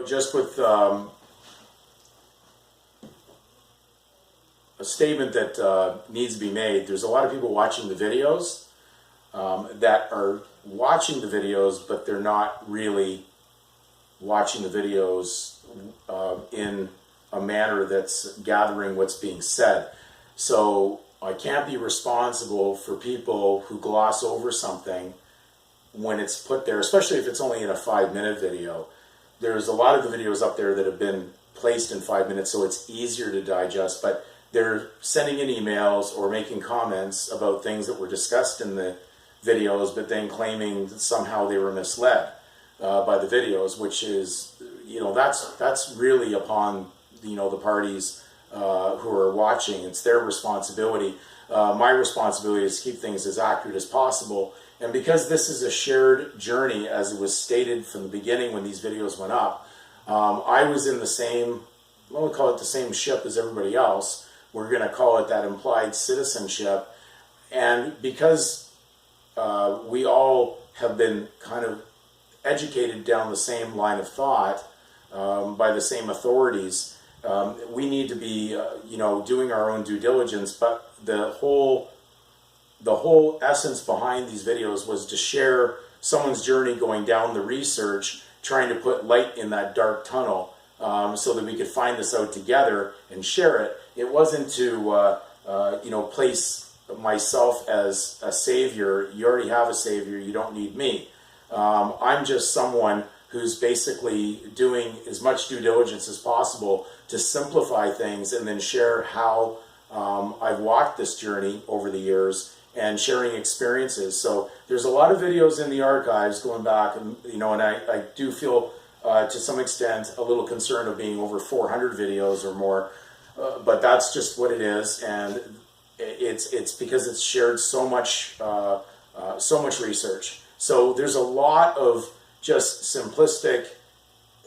just with a statement that needs to be made. There's a lot of people watching the videos that are watching the videos, but they're not really watching the videos in a manner that's gathering what's being said. So I can't be responsible for people who gloss over something when it's put there, especially if it's only in a 5-minute video. There's a lot of the videos up there that have been placed in 5 minutes, so it's easier to digest, but they're sending in emails or making comments about things that were discussed in the videos, but then claiming that somehow they were misled by the videos, which is, that's really upon, the parties who are watching. It's their responsibility. My responsibility is to keep things as accurate as possible. And because this is a shared journey, as it was stated from the beginning when these videos went up, I was in the same, we'll call it the same ship as everybody else. We're going to call it that implied citizenship. And because we all have been kind of educated down the same line of thought by the same authorities, we need to be, doing our own due diligence. But the whole essence behind these videos was to share someone's journey going down the research, trying to put light in that dark tunnel so that we could find this out together and share it. It wasn't to, place myself as a savior. You already have a savior. You don't need me. I'm just someone who's basically doing as much due diligence as possible to simplify things and then share how I've walked this journey over the years and sharing experiences. So there's a lot of videos in the archives going back, and I do feel to some extent a little concerned of being over 400 videos or more, but that's just what it is, and it's because it's shared so much research. So there's a lot of just simplistic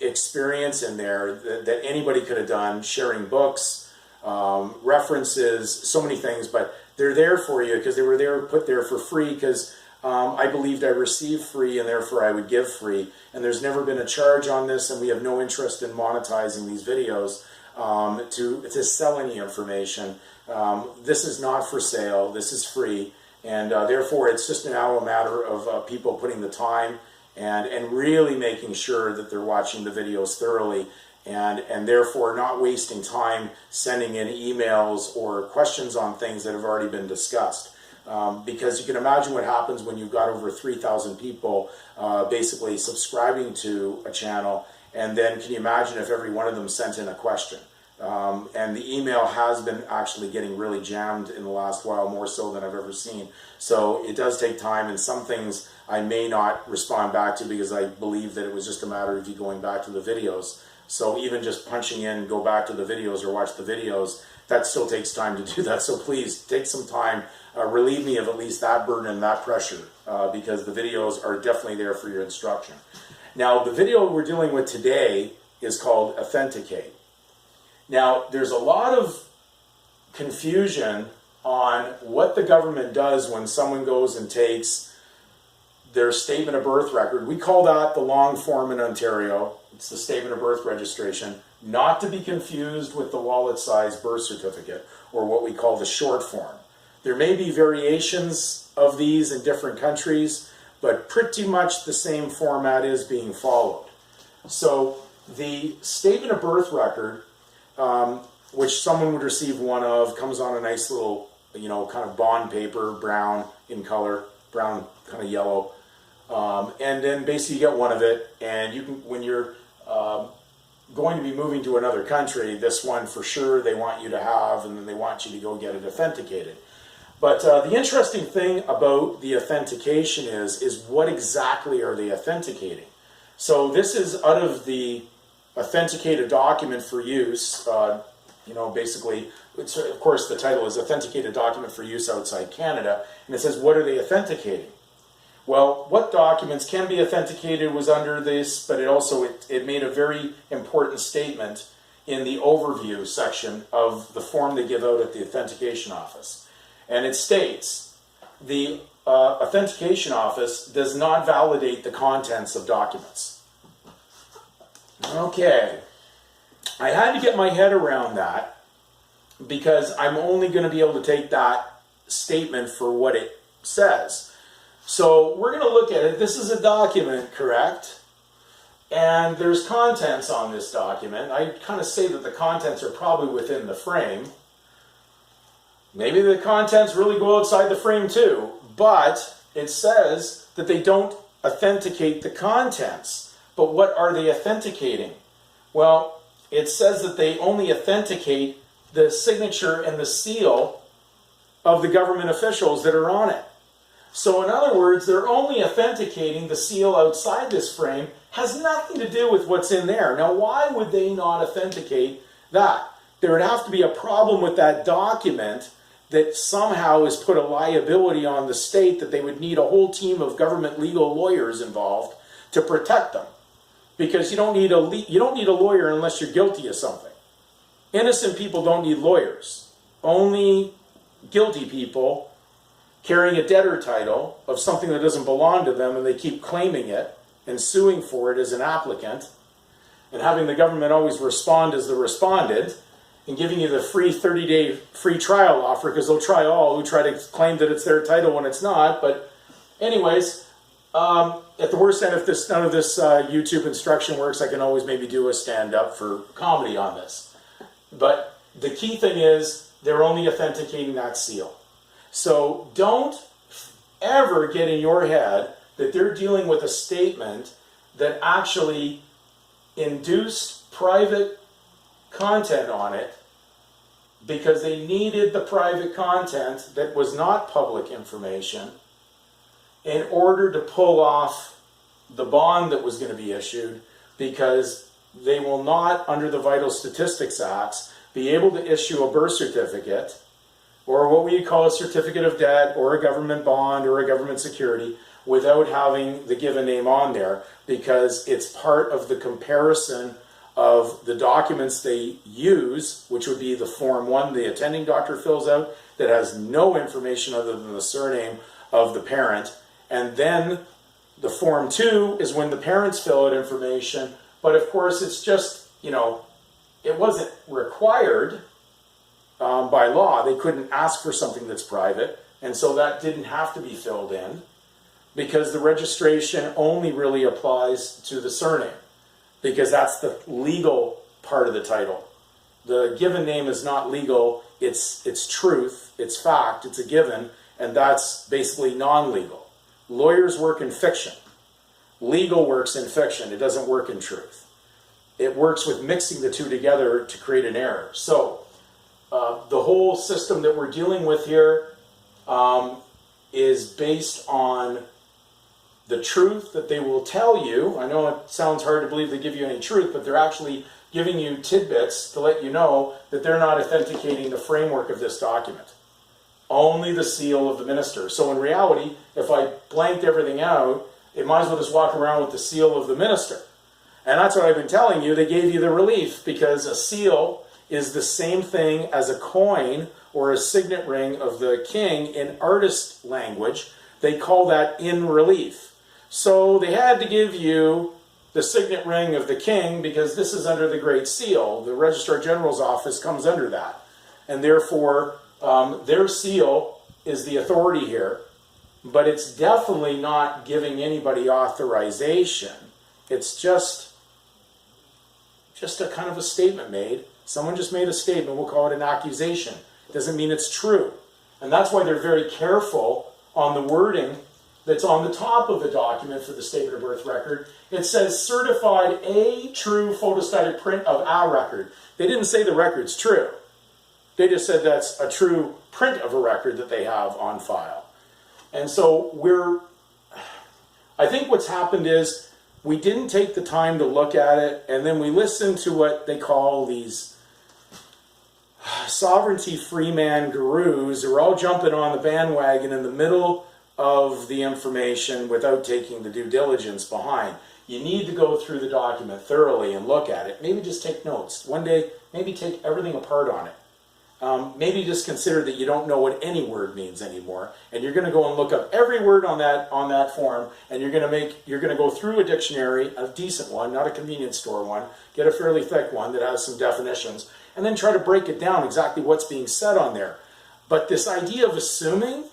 experience in there that anybody could have done, sharing books, references, so many things, but they're there for you because they were put there for free because I believed I received free and therefore I would give free. And there's never been a charge on this, and we have no interest in monetizing these videos to sell any information. This is not for sale. This is free. And therefore, it's just now a matter of people putting the time and really making sure that they're watching the videos thoroughly, and therefore not wasting time sending in emails or questions on things that have already been discussed. Because you can imagine what happens when you've got over 3,000 people basically subscribing to a channel, and then can you imagine if every one of them sent in a question? And the email has been actually getting really jammed in the last while, more so than I've ever seen. So it does take time, and some things I may not respond back to because I believe that it was just a matter of you going back to the videos. So even just punching in, go back to the videos or watch the videos, that still takes time to do that. So please take some time, relieve me of at least that burden and that pressure, because the videos are definitely there for your instruction. Now, the video we're dealing with today is called Authenticate. Now, there's a lot of confusion on what the government does when someone goes and takes their statement of birth record. We call that the long form in Ontario. It's the statement of birth registration, not to be confused with the wallet-sized birth certificate, or what we call the short form. There may be variations of these in different countries, but pretty much the same format is being followed. So the statement of birth record, which someone would receive one of, comes on a nice little, kind of bond paper, brown in color, brown kind of yellow, and then basically you get one of it, and you can, when you're going to be moving to another country, this one for sure they want you to have, and then they want you to go get it authenticated. But the interesting thing about the authentication is what exactly are they authenticating? So this is out of the Authenticated document for use, basically, of course the title is Authenticated document for use outside Canada, and it says, what are they authenticating? Well, what documents can be authenticated was under this, but it made a very important statement in the overview section of the form they give out at the Authentication Office. And it states, the Authentication Office does not validate the contents of documents. Okay. I had to get my head around that because I'm only going to be able to take that statement for what it says. So we're going to look at it. This is a document, correct? And there's contents on this document. I kind of say that the contents are probably within the frame. Maybe the contents really go outside the frame too, but it says that they don't authenticate the contents. But what are they authenticating? Well, it says that they only authenticate the signature and the seal of the government officials that are on it. So in other words, they're only authenticating the seal outside this frame, has nothing to do with what's in there. Now, why would they not authenticate that? There would have to be a problem with that document that somehow has put a liability on the state that they would need a whole team of government legal lawyers involved to protect them. Because you don't need a lawyer unless you're guilty of something. Innocent people don't need lawyers. Only guilty people carrying a debtor title of something that doesn't belong to them and they keep claiming it and suing for it as an applicant and having the government always respond as the respondent and giving you the free 30-day free trial offer because they'll try all who try to claim that it's their title when it's not. But anyways, at the worst end, if none of this YouTube instruction works, I can always maybe do a stand-up for comedy on this. But the key thing is they're only authenticating that seal. So don't ever get in your head that they're dealing with a statement that actually induced private content on it because they needed the private content that was not public information in order to pull off the bond that was going to be issued, because they will not, under the Vital Statistics Acts, be able to issue a birth certificate or what we call a certificate of debt or a government bond or a government security without having the given name on there, because it's part of the comparison of the documents they use, which would be the Form 1 the attending doctor fills out that has no information other than the surname of the parent. And then the Form 2 is when the parents fill out information. But of course, it's just, it wasn't required by law. They couldn't ask for something that's private. And so that didn't have to be filled in because the registration only really applies to the surname, because that's the legal part of the title. The given name is not legal. It's truth. It's fact. It's a given. And that's basically non-legal. Lawyers work in fiction. Legal works in fiction. It doesn't work in truth. It works with mixing the two together to create an error. So the whole system that we're dealing with here is based on the truth that they will tell you. I know it sounds hard to believe they give you any truth, but they're actually giving you tidbits to let you know that they're not authenticating the framework of this document. Only the seal of the minister. So in reality, if I blanked everything out, it might as well just walk around with the seal of the minister. And that's what I've been telling you. They gave you the relief because a seal is the same thing as a coin or a signet ring of the king in artist language. They call that in relief. So they had to give you the signet ring of the king because this is under the Great Seal. The Registrar General's office comes under that. And therefore, their seal is the authority here. But it's definitely not giving anybody authorization. It's just a kind of a statement made. Someone just made a statement. We'll call it an accusation. It doesn't mean it's true. And that's why they're very careful on the wording that's on the top of the document for the statement of birth record. It says certified a true photostatic print of a record. They didn't say the record's true. They just said that's a true print of a record that they have on file. And so I think what's happened is we didn't take the time to look at it, and then we listened to what they call these sovereignty free man gurus who are all jumping on the bandwagon in the middle of the information without taking the due diligence behind. You need to go through the document thoroughly and look at it. Maybe just take notes. One day, maybe take everything apart on it maybe just consider that you don't know what any word means anymore, and you're going to go and look up every word on that form, and you're going to go through a dictionary, a decent one, not a convenience store one. Get a fairly thick one that has some definitions, and then try to break it down exactly what's being said on there. But this idea of assuming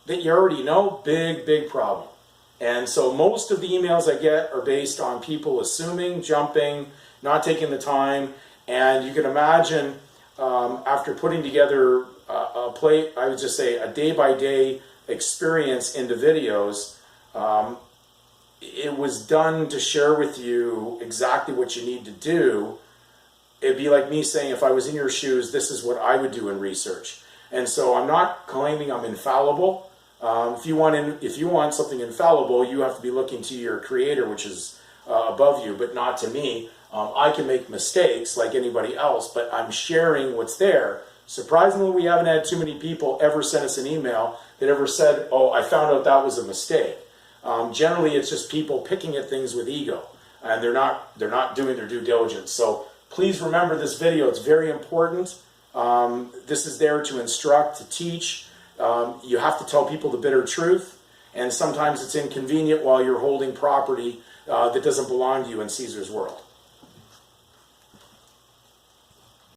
that you already know, big problem. And so most of the emails I get are based on people assuming, jumping, not taking the time, and you can imagine. After putting together I would just say a day-by-day experience into videos, it was done to share with you exactly what you need to do. It'd be like me saying, if I was in your shoes, this is what I would do in research. And so I'm not claiming I'm infallible. If you want something infallible, you have to be looking to your creator, which is above you, but not to me. I can make mistakes like anybody else, but I'm sharing what's there. Surprisingly, we haven't had too many people ever send us an email that ever said, oh, I found out that was a mistake. Generally, it's just people picking at things with ego, and they're not doing their due diligence. So please remember this video. It's very important. This is there to instruct, to teach. You have to tell people the bitter truth, and sometimes it's inconvenient while you're holding property that doesn't belong to you in Caesar's world.